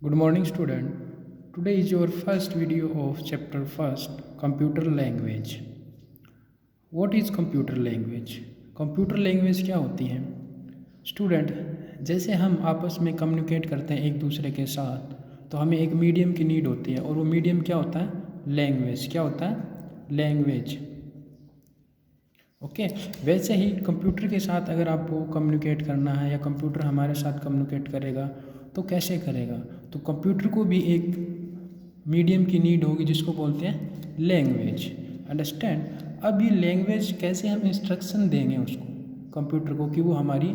Good morning, student. Today is your first video of chapter first, computer language. What is computer language? Computer language क्या होती है? Student, जैसे हम आपस में कम्युनिकेट करते हैं एक दूसरे के साथ, तो हमें एक मीडियम की नीड होती है और वो मीडियम क्या होता है? लैंग्वेज। क्या होता है? लैंग्वेज। ओके। वैसे ही कंप्यूटर के साथ अगर आपको कम्युनिकेट करना है या कंप्यूटर हमारे साथ कम्युनिकेट करेगा तो कैसे करेगा? तो कंप्यूटर को भी एक मीडियम की नीड होगी जिसको बोलते हैं लैंग्वेज। अंडरस्टैंड? अब ये लैंग्वेज कैसे हम इंस्ट्रक्शन देंगे उसको कंप्यूटर को कि वो हमारी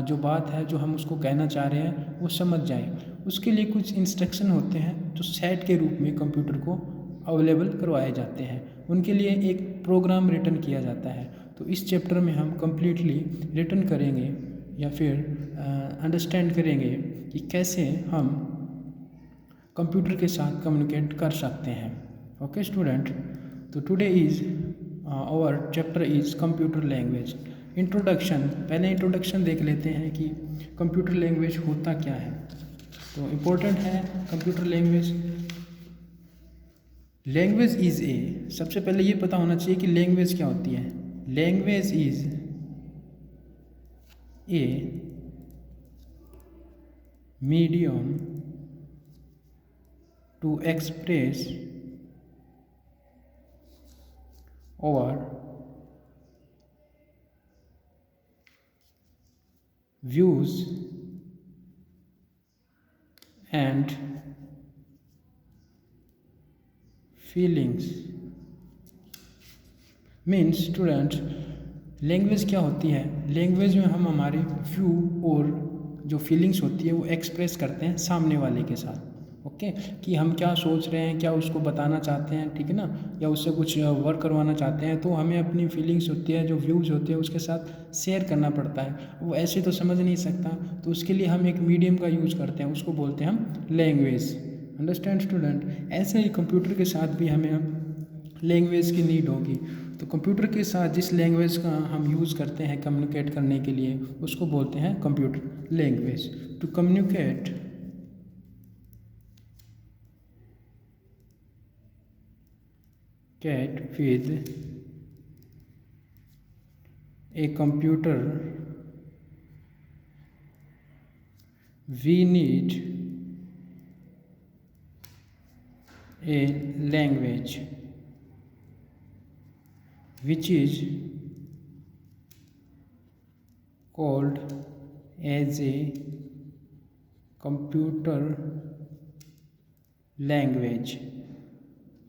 जो बात है जो हम उसको कहना चाह रहे हैं वो समझ जाए। उसके लिए कुछ इंस्ट्रक्शन होते हैं जो सेट के रूप में कंप्यूटर को अवेलेबल करवाए जाते हैं। उनके लिए एक प्रोग्राम रिटन किया जाता है। तो इस चैप्टर में हम कम्प्लीटली रिटन करेंगे या फिर अंडरस्टैंड करेंगे कि कैसे हम कंप्यूटर के साथ कम्युनिकेट कर सकते हैं। ओके स्टूडेंट, तो today is our chapter is computer language. Introduction, पहले इंट्रोडक्शन देख लेते हैं कि कंप्यूटर लैंग्वेज होता क्या है। तो इम्पोर्टेंट है कंप्यूटर लैंग्वेज। लैंग्वेज इज़ ए, सबसे पहले ये पता होना चाहिए कि लैंग्वेज क्या होती है। Language is a medium to express our views and feelings। Means student, language क्या होती है? लैंग्वेज में हम हमारे व्यू और जो फीलिंग्स होती है वो एक्सप्रेस करते हैं सामने वाले के साथ। ओके, कि हम क्या सोच रहे हैं, क्या उसको बताना चाहते हैं, ठीक है ना, या उससे कुछ वर्क करवाना चाहते हैं, तो हमें अपनी फीलिंग्स होती है, जो व्यूज़ होते हैं उसके साथ शेयर करना पड़ता है। वो ऐसे तो समझ नहीं सकता, तो उसके लिए हम एक मीडियम का यूज़ करते हैं, उसको बोलते हैं हम लैंग्वेज। Understand student? ऐसे ही कंप्यूटर के साथ भी हमें लैंग्वेज की नीड होगी। तो कंप्यूटर के साथ जिस लैंग्वेज का हम यूज़ करते हैं कम्युनिकेट करने के लिए उसको बोलते हैं computer language. To communicate with a computer we need a language which is called as a computer language।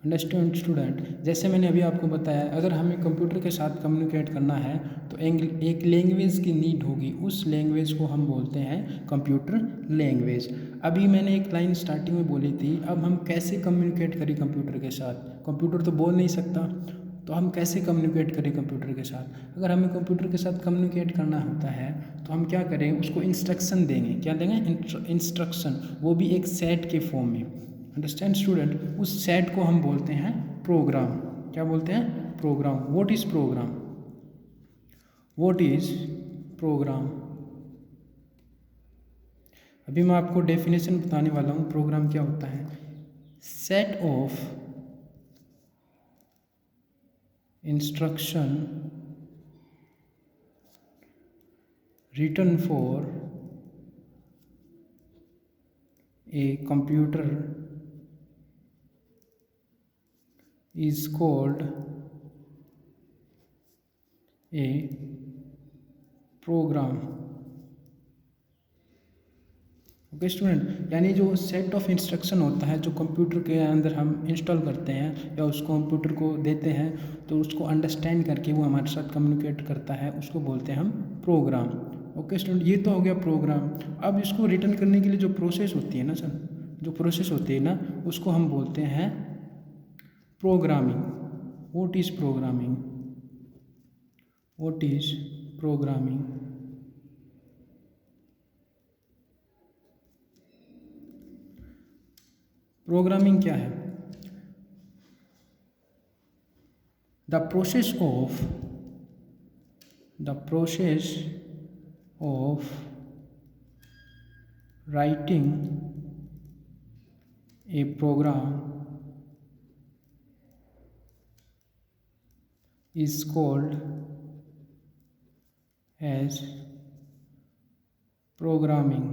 Understand student? जैसे मैंने अभी आपको बताया, अगर हमें कंप्यूटर के साथ कम्युनिकेट करना है तो एक लैंग्वेज की नीड होगी, उस लैंग्वेज को हम बोलते हैं कंप्यूटर लैंग्वेज। अभी मैंने एक लाइन स्टार्टिंग में बोली थी, अब हम कैसे कम्युनिकेट करें कंप्यूटर के साथ? कंप्यूटर तो बोल नहीं सकता, तो हम कैसे कम्युनिकेट करें कंप्यूटर के साथ? अगर हमें कंप्यूटर के साथ कम्युनिकेट करना होता है तो हम क्या करें? उसको इंस्ट्रक्शन देंगे। क्या देंगे? इंस्ट्रक्शन, वो भी एक सेट के फॉर्म में। Understand student? उस सेट को हम बोलते हैं प्रोग्राम। क्या बोलते हैं? Program. What is program? What is program? अभी मैं आपको डेफिनेशन बताने वाला हूँ प्रोग्राम क्या होता है। Set of instruction written for a computer is called a program। Okay student, यानी जो सेट ऑफ इंस्ट्रक्शन होता है जो कंप्यूटर के अंदर हम इंस्टॉल करते हैं या उस कंप्यूटर को देते हैं तो उसको अंडरस्टैंड करके वो हमारे साथ कम्युनिकेट करता है, उसको बोलते हैं हम प्रोग्राम। ओके स्टूडेंट, ये तो हो गया प्रोग्राम। अब इसको रिटर्न करने के लिए जो प्रोसेस होती है ना सर, जो प्रोसेस होती है ना, उसको हम बोलते हैं programming. What is programming? What is programming? Programming क्या है? The process of writing A program is called as programming.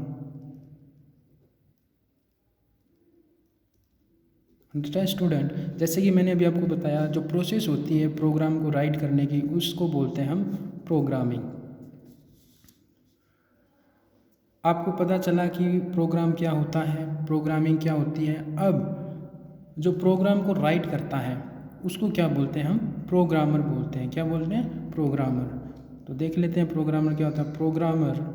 Understand student? जैसे कि मैंने अभी आपको बताया, जो प्रोसेस होती है प्रोग्राम को राइट करने की, उसको बोलते हैं हम प्रोग्रामिंग। आपको पता चला कि प्रोग्राम क्या होता है, प्रोग्रामिंग क्या होती है। अब जो प्रोग्राम को राइट करता है उसको क्या बोलते हैं हम? प्रोग्रामर बोलते हैं। क्या बोलते हैं? प्रोग्रामर। तो देख लेते हैं प्रोग्रामर क्या होता है। प्रोग्रामर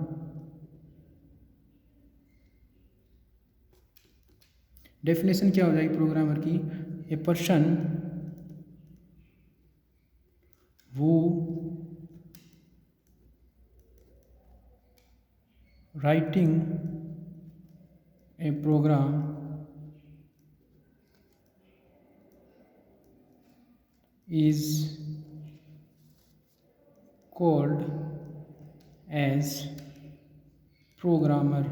डेफिनेशन क्या हो जाएगी प्रोग्रामर की? A person who writing a program is called as programmer।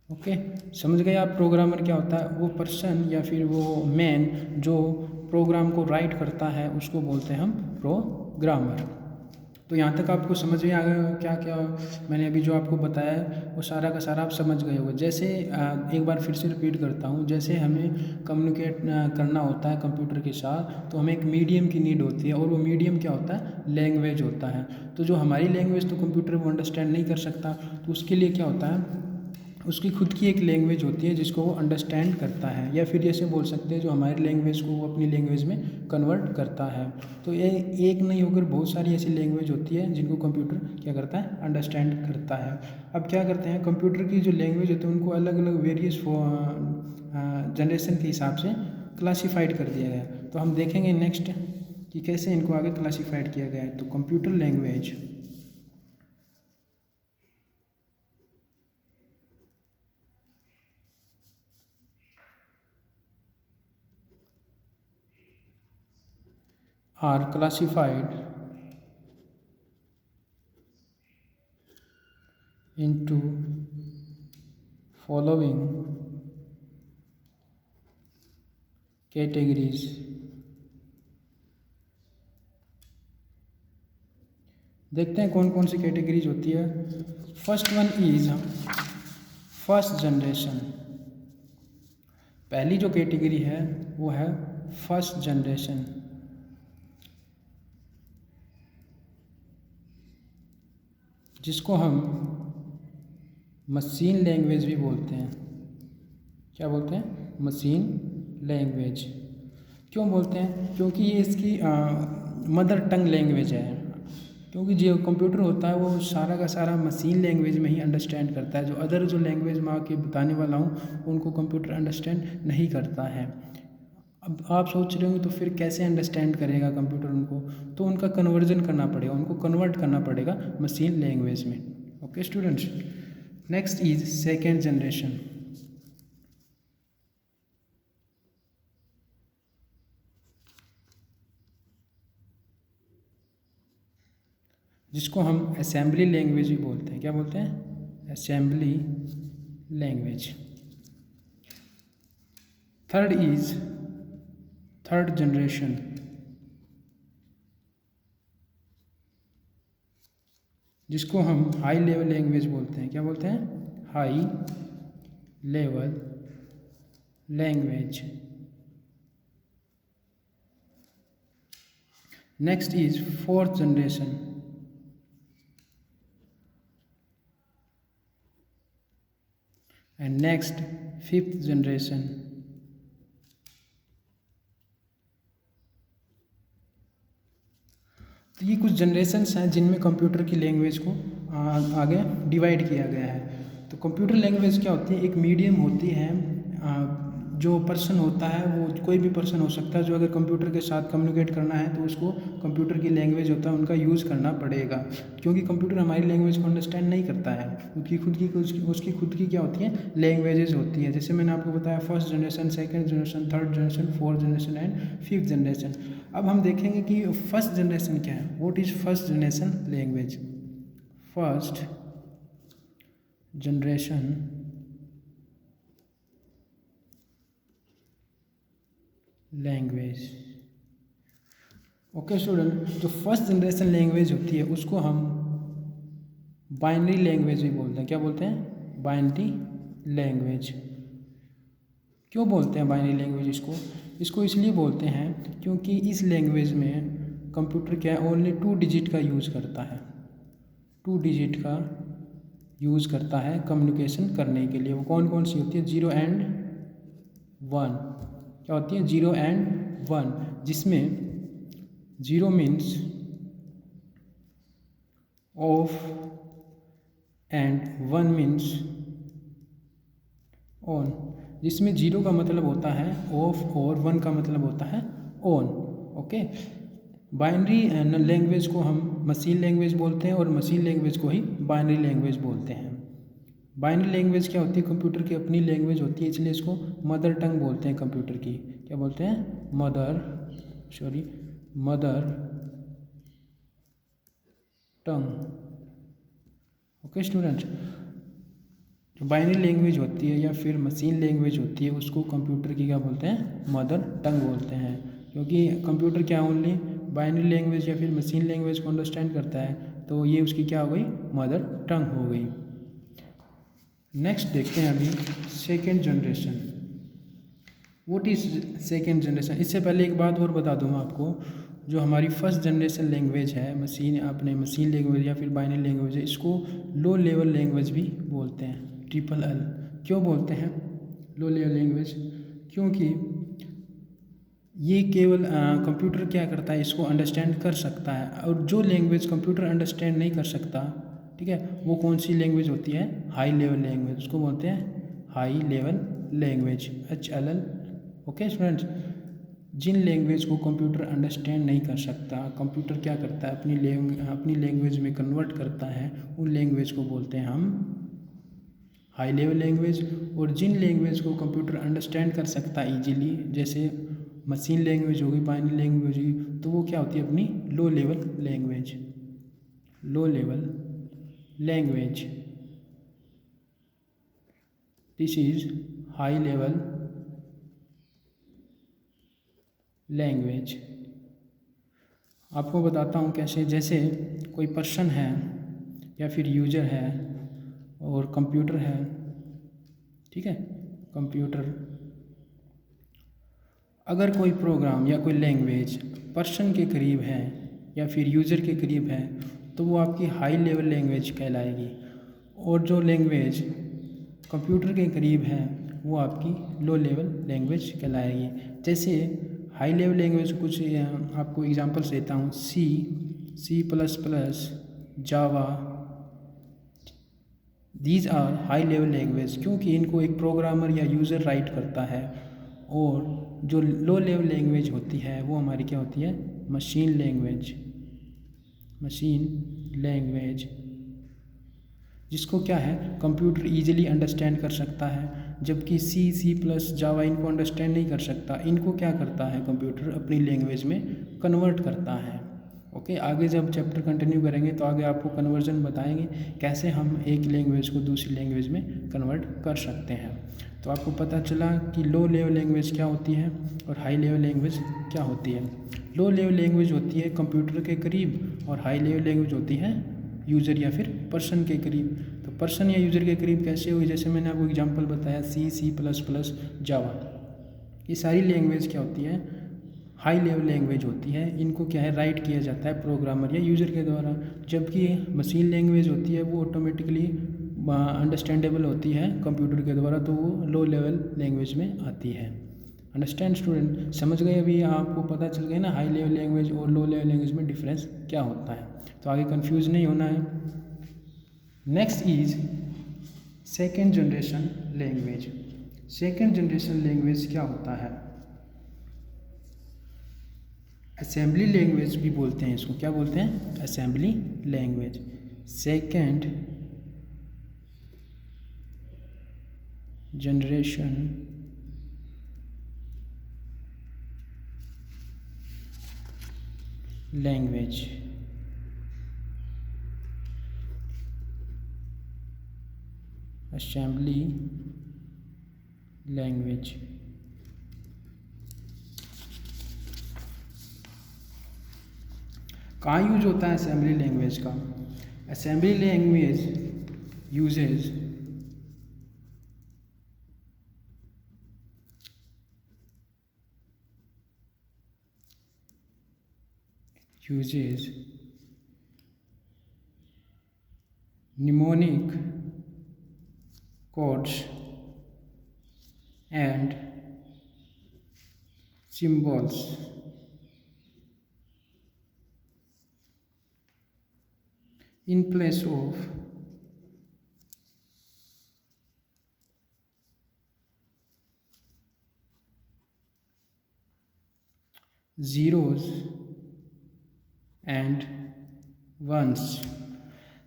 Okay, समझ गए आप प्रोग्रामर क्या होता है? वो पर्सन या फिर वो मैन जो प्रोग्राम को राइट करता है उसको बोलते हैं हम प्रोग्रामर। तो यहाँ तक आपको समझ में आ गया क्या क्या मैंने अभी जो आपको बताया है वो सारा का सारा आप समझ गए होंगे। जैसे एक बार फिर से रिपीट करता हूँ, जैसे हमें कम्युनिकेट करना होता है कंप्यूटर के साथ तो हमें एक मीडियम की नीड होती है, और वो मीडियम क्या होता है? लैंग्वेज होता है। तो जो हमारी लैंग्वेज तो कंप्यूटर वो अंडरस्टैंड नहीं कर सकता, तो उसके लिए क्या होता है? उसकी खुद की एक लैंग्वेज होती है जिसको वो अंडरस्टैंड करता है, या फिर जैसे बोल सकते हैं जो हमारी लैंग्वेज को वो अपनी लैंग्वेज में कन्वर्ट करता है। तो ये एक नहीं होकर बहुत सारी ऐसी लैंग्वेज होती है जिनको कंप्यूटर क्या करता है? अंडरस्टैंड करता है। अब क्या करते हैं, कंप्यूटर की जो लैंग्वेज होती है उनको अलग अलग वेरियस जनरेशन के हिसाब से क्लासीफाइड कर दिया गया। तो हम देखेंगे नेक्स्ट कि कैसे इनको आगे क्लासीफाइड किया गया है। तो computer language are classified into following categories। देखते हैं कौन कौन सी कैटेगरीज होती है। First one is first generation. पहली जो कैटेगरी है वो है फर्स्ट जनरेशन, जिसको हम मशीन लैंग्वेज भी बोलते हैं। क्या बोलते हैं? Machine language. क्यों बोलते हैं? क्योंकि ये इसकी मदर टंग लैंग्वेज है। क्योंकि जो कंप्यूटर होता है वो सारा का सारा मशीन लैंग्वेज में ही अंडरस्टैंड करता है। जो अदर जो लैंग्वेज मैं आके बताने वाला हूँ उनको कंप्यूटर अंडरस्टैंड नहीं करता है। अब आप सोच रहे होंगे तो फिर कैसे अंडरस्टैंड करेगा कंप्यूटर उनको? तो उनका कन्वर्जन करना पड़ेगा, उनको कन्वर्ट करना पड़ेगा मशीन लैंग्वेज में। Okay students, next is second generation. जिसको हम असेंबली लैंग्वेज भी बोलते हैं। क्या बोलते हैं? Assembly language. Third is third generation, जिसको हम हाई लेवल लैंग्वेज बोलते हैं। क्या बोलते हैं? High level language. Next is fourth generation, and next fifth generation. तो ये कुछ जनरेशन्स हैं जिनमें कंप्यूटर की लैंग्वेज को आगे डिवाइड किया गया है। तो कंप्यूटर लैंग्वेज क्या होती है? एक मीडियम होती है। जो पर्सन होता है वो कोई भी पर्सन हो सकता है, जो अगर कंप्यूटर के साथ कम्युनिकेट करना है तो उसको कंप्यूटर की लैंग्वेज होता है उनका यूज़ करना पड़ेगा। क्योंकि कंप्यूटर हमारी लैंग्वेज को अंडरस्टैंड नहीं करता है, क्योंकि उसकी खुद की क्या होती है? लैंग्वेजेस होती है। जैसे मैंने आपको बताया first generation, second generation, third generation, fourth generation and fifth generation. अब हम देखेंगे कि फर्स्ट जनरेशन क्या है। What is first generation language? First generation language. Okay student, जो फर्स्ट जनरेशन लैंग्वेज होती है उसको हम बाइनरी लैंग्वेज भी बोलते हैं। क्या बोलते हैं? Binary language. क्यों बोलते हैं बाइनरी लैंग्वेज इसको इसलिए बोलते हैं क्योंकि इस लैंग्वेज में कंप्यूटर क्या है, ओनली 2 डिजिट का यूज़ करता है। 2 डिजिट का यूज़ करता है कम्युनिकेशन करने के लिए। वो कौन कौन सी होती है? 0 एंड 1। क्या होती है? 0 एंड 1, जिसमें 0 means of and 1 means on. जिसमें 0 का मतलब होता है ऑफ और 1 का मतलब होता है ऑन। ओके, बाइनरी लैंग्वेज को हम मशीन लैंग्वेज बोलते हैं और मशीन लैंग्वेज को ही बाइनरी लैंग्वेज बोलते हैं। बाइनरी लैंग्वेज क्या होती है? कंप्यूटर की अपनी लैंग्वेज होती है, इसलिए इसको मदर टंग बोलते हैं कंप्यूटर की। क्या बोलते हैं? Mother tongue. ओके स्टूडेंट, जो बाइनरी लैंग्वेज होती है या फिर मशीन लैंग्वेज होती है उसको कंप्यूटर की क्या बोलते हैं? मदर टंग बोलते हैं। क्योंकि कंप्यूटर क्या ओनली बाइनरी लैंग्वेज या फिर मशीन लैंग्वेज को अंडरस्टैंड करता है, तो ये उसकी क्या हो गई? मदर टंग हो गई। नेक्स्ट देखते हैं अभी second generation. What is second generation? इससे पहले एक बात और बता दूँ आपको, जो हमारी फर्स्ट जनरेशन लैंग्वेज है मशीन लैंग्वेज या फिर बाइनरी लैंग्वेज है, इसको लो लेवल लैंग्वेज भी बोलते हैं, LLL। क्यों बोलते हैं लो लेवल लैंग्वेज? क्योंकि ये केवल कंप्यूटर क्या करता है, इसको अंडरस्टैंड कर सकता है, और जो लैंग्वेज कंप्यूटर अंडरस्टैंड नहीं कर सकता, ठीक है, वो कौन सी लैंग्वेज होती है? High level language. उसको बोलते हैं high level language, HLL। Okay students, जिन लैंग्वेज को कंप्यूटर अंडरस्टैंड नहीं कर सकता, कंप्यूटर क्या करता है? अपनी लैंग्वेज में कन्वर्ट करता है, उन लैंग्वेज को बोलते हैं हम हाई लेवल लैंग्वेज। और जिन लैंग्वेज को कंप्यूटर अंडरस्टैंड कर सकता है ईजिली, जैसे मशीन लैंग्वेज होगी, बाइनरी लैंग्वेज होगी, तो वो क्या होती है? अपनी low level language. Low level language, this is high level language. आपको बताता हूँ कैसे। जैसे कोई पर्सन है या फिर यूजर है और कंप्यूटर है, ठीक है, कंप्यूटर। अगर कोई प्रोग्राम या कोई लैंग्वेज पर्सन के करीब है या फिर यूज़र के करीब है, तो वो आपकी हाई लेवल लैंग्वेज कहलाएगी। और जो लैंग्वेज कंप्यूटर के करीब है वो आपकी लो लेवल लैंग्वेज कहलाएगी। जैसे हाई लेवल लैंग्वेज कुछ आपको एग्जांपल्स देता हूँ। C++, Java, these are high level language, क्योंकि इनको एक प्रोग्रामर या यूज़र राइट करता है। और जो लो लेवल लैंग्वेज होती है वो हमारी क्या होती है? मशीन लैंग्वेज, जिसको क्या है? कंप्यूटर इजीली अंडरस्टैंड कर सकता है। जबकि C++, जावा इनको अंडरस्टैंड नहीं कर सकता। इनको क्या करता है? कंप्यूटर अपनी लैंग्वेज में कन्वर्ट करता है। ओके, आगे जब चैप्टर कंटिन्यू करेंगे तो आगे आपको कन्वर्जन बताएंगे कैसे हम एक लैंग्वेज को दूसरी लैंग्वेज में कन्वर्ट कर सकते हैं। तो आपको पता चला कि लो लेवल लैंग्वेज क्या होती है और हाई लेवल लैंग्वेज क्या होती है। लो लेवल लैंग्वेज होती है कंप्यूटर के करीब और हाई लेवल लैंग्वेज होती है यूज़र या फिर पर्सन के करीब। तो पर्सन या यूज़र के करीब कैसे हुई? जैसे मैंने आपको एग्जांपल बताया C++, जावा, ये सारी लैंग्वेज क्या होती है? हाई लेवल लैंग्वेज होती है। इनको क्या है? राइट किया जाता है प्रोग्रामर या यूज़र के द्वारा। जबकि मशीन लैंग्वेज होती है वो ऑटोमेटिकली अंडरस्टैंडेबल होती है कंप्यूटर के द्वारा, तो वो लो लेवल लैंग्वेज में आती है। Understand student? समझ गए? अभी आपको पता चल गया ना हाई लेवल लैंग्वेज और लो लेवल लैंग्वेज में डिफरेंस क्या होता है। तो आगे कंफ्यूज नहीं होना है। Next is second generation language. Second generation language क्या होता है? असेंबली लैंग्वेज भी बोलते हैं इसको। क्या बोलते हैं? Assembly language. Second generation language, assembly language. कहाँ यूज होता है असेंबली लैंग्वेज का? Assembly language uses mnemonic codes and symbols in place of zeros and ones।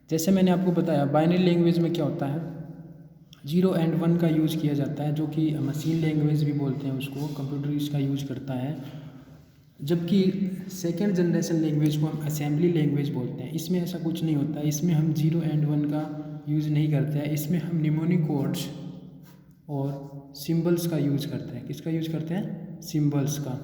जैसे मैंने आपको बताया बाइनरी लैंग्वेज में क्या होता है, 0 एंड 1 का यूज़ किया जाता है, जो कि मशीन लैंग्वेज भी बोलते हैं उसको, कंप्यूटर इसका यूज करता है। जबकि सेकेंड जनरेशन लैंग्वेज को हम असेंबली लैंग्वेज बोलते हैं। इसमें ऐसा कुछ नहीं होता, इसमें हम 0 एंड 1 का यूज़ नहीं करते हैं। इसमें हम न्यूमोनिक कोड्स और सिंबल्स का यूज़ करते हैं। किसका यूज करते हैं? सिंबल्स का।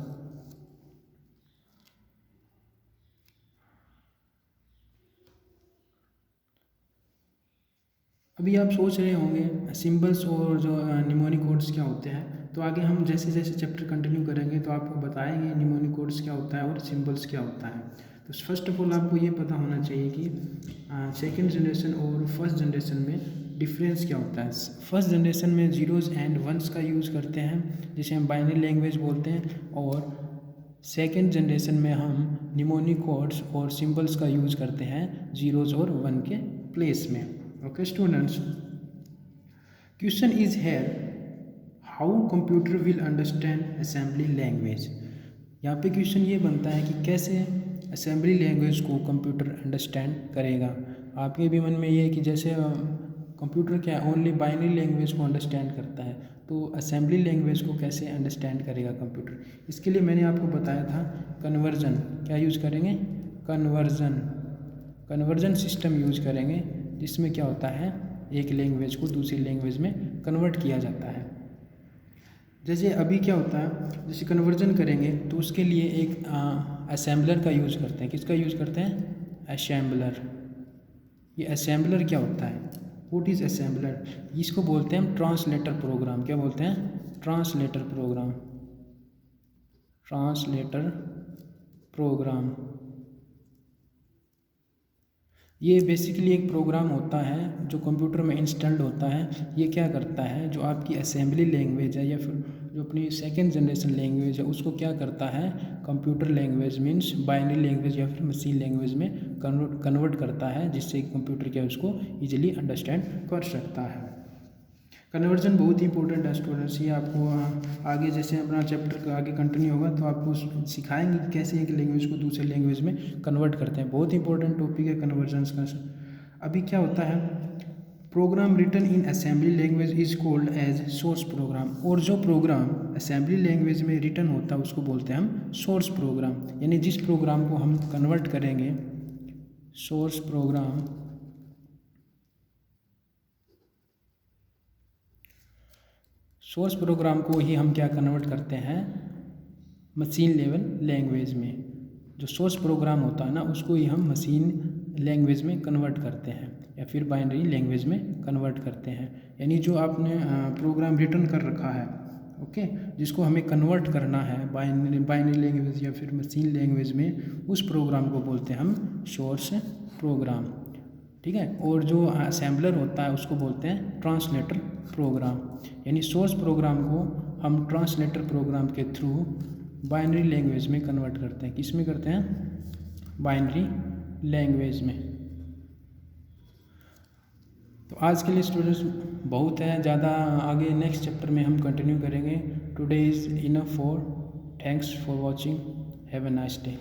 अभी आप सोच रहे होंगे सिंबल्स और जो न्यूमोनिक कोड्स क्या होते हैं, तो आगे हम जैसे जैसे चैप्टर कंटिन्यू करेंगे तो आपको बताएंगे न्यूमोनिक कोड्स क्या होता है और सिंबल्स क्या होता है। तो फर्स्ट ऑफ ऑल आपको ये पता होना चाहिए कि सेकंड जनरेशन और फर्स्ट जनरेशन में डिफरेंस क्या होता है। फर्स्ट जनरेशन में जीरोज़ एंड वंस का यूज़ करते हैं, जिसे हम बाइनरी लैंग्वेज बोलते हैं, और सेकेंड जनरेशन में हम न्यूमोनिक कोड्स और सिंबल्स का यूज़ करते हैं जीरोज़ और 1 के प्लेस में। Okay students, question is here, how computer will understand assembly language। यहाँ पे क्वेश्चन ये बनता है कि कैसे असेंबली लैंग्वेज को कंप्यूटर अंडरस्टैंड करेगा। आपके भी मन में ये है कि जैसे कंप्यूटर क्या ओनली बाइनरी लैंग्वेज को अंडरस्टैंड करता है, तो असेंबली लैंग्वेज को कैसे अंडरस्टैंड करेगा कंप्यूटर। इसके लिए मैंने आपको बताया था कन्वर्जन। क्या यूज़ करेंगे? कन्वर्जन सिस्टम यूज करेंगे, जिसमें क्या होता है एक लैंग्वेज को दूसरी लैंग्वेज में कन्वर्ट किया जाता है। जैसे अभी क्या होता है, जैसे कन्वर्जन करेंगे तो उसके लिए एक असेंबलर का यूज़ करते हैं। किसका यूज़ करते हैं? असेंबलर। ये असेंबलर क्या होता है? What is assembler? इसको बोलते हैं हम ट्रांसलेटर प्रोग्राम। क्या बोलते हैं? Translator program. ये बेसिकली एक प्रोग्राम होता है जो कंप्यूटर में इंस्टॉल्ड होता है। ये क्या करता है, जो आपकी असेंबली लैंग्वेज है या फिर जो अपनी सेकेंड जनरेशन लैंग्वेज है उसको क्या करता है, computer language means binary language या फिर मशीन लैंग्वेज में कन्वर्ट करता है, जिससे कंप्यूटर क्या उसको ईजिली अंडरस्टैंड कर सकता है। कन्वर्जन बहुत ही इंपॉर्टेंट है स्टूडेंट्स। ये आपको आगे जैसे अपना चैप्टर आगे कंटिन्यू होगा तो आपको सिखाएंगे कि कैसे एक लैंग्वेज को दूसरे लैंग्वेज में कन्वर्ट करते हैं। बहुत इंपॉर्टेंट टॉपिक है कन्वर्जन्स का। अभी क्या होता है, program written in assembly language is called as source program. और जो प्रोग्राम असेंबली लैंग्वेज में रिटन होता है उसको बोलते हैं हम सोर्स प्रोग्राम। यानी जिस प्रोग्राम को हम कन्वर्ट करेंगे सोर्स प्रोग्राम को ही हम क्या कन्वर्ट करते हैं मशीन लेवल लैंग्वेज में। जो सोर्स प्रोग्राम होता है ना उसको ही हम मशीन लैंग्वेज में कन्वर्ट करते हैं या फिर बाइनरी लैंग्वेज में कन्वर्ट करते हैं। यानी जो आपने प्रोग्राम रिटर्न कर रखा है, ओके, जिसको हमें कन्वर्ट करना है बाइनरी लैंग्वेज या फिर मशीन लैंग्वेज में, उस प्रोग्राम को बोलते हैं हम सोर्स प्रोग्राम। ठीक है। और जो असेंबलर होता है उसको बोलते हैं ट्रांसलेटर प्रोग्राम। यानी सोर्स प्रोग्राम को हम ट्रांसलेटर प्रोग्राम के थ्रू बाइनरी लैंग्वेज में कन्वर्ट करते हैं। किस में करते हैं? बाइनरी लैंग्वेज में। तो आज के लिए स्टूडेंट्स बहुत है, ज़्यादा आगे नेक्स्ट चैप्टर में हम कंटिन्यू करेंगे। Today is enough for, thanks for watching, have a nice day.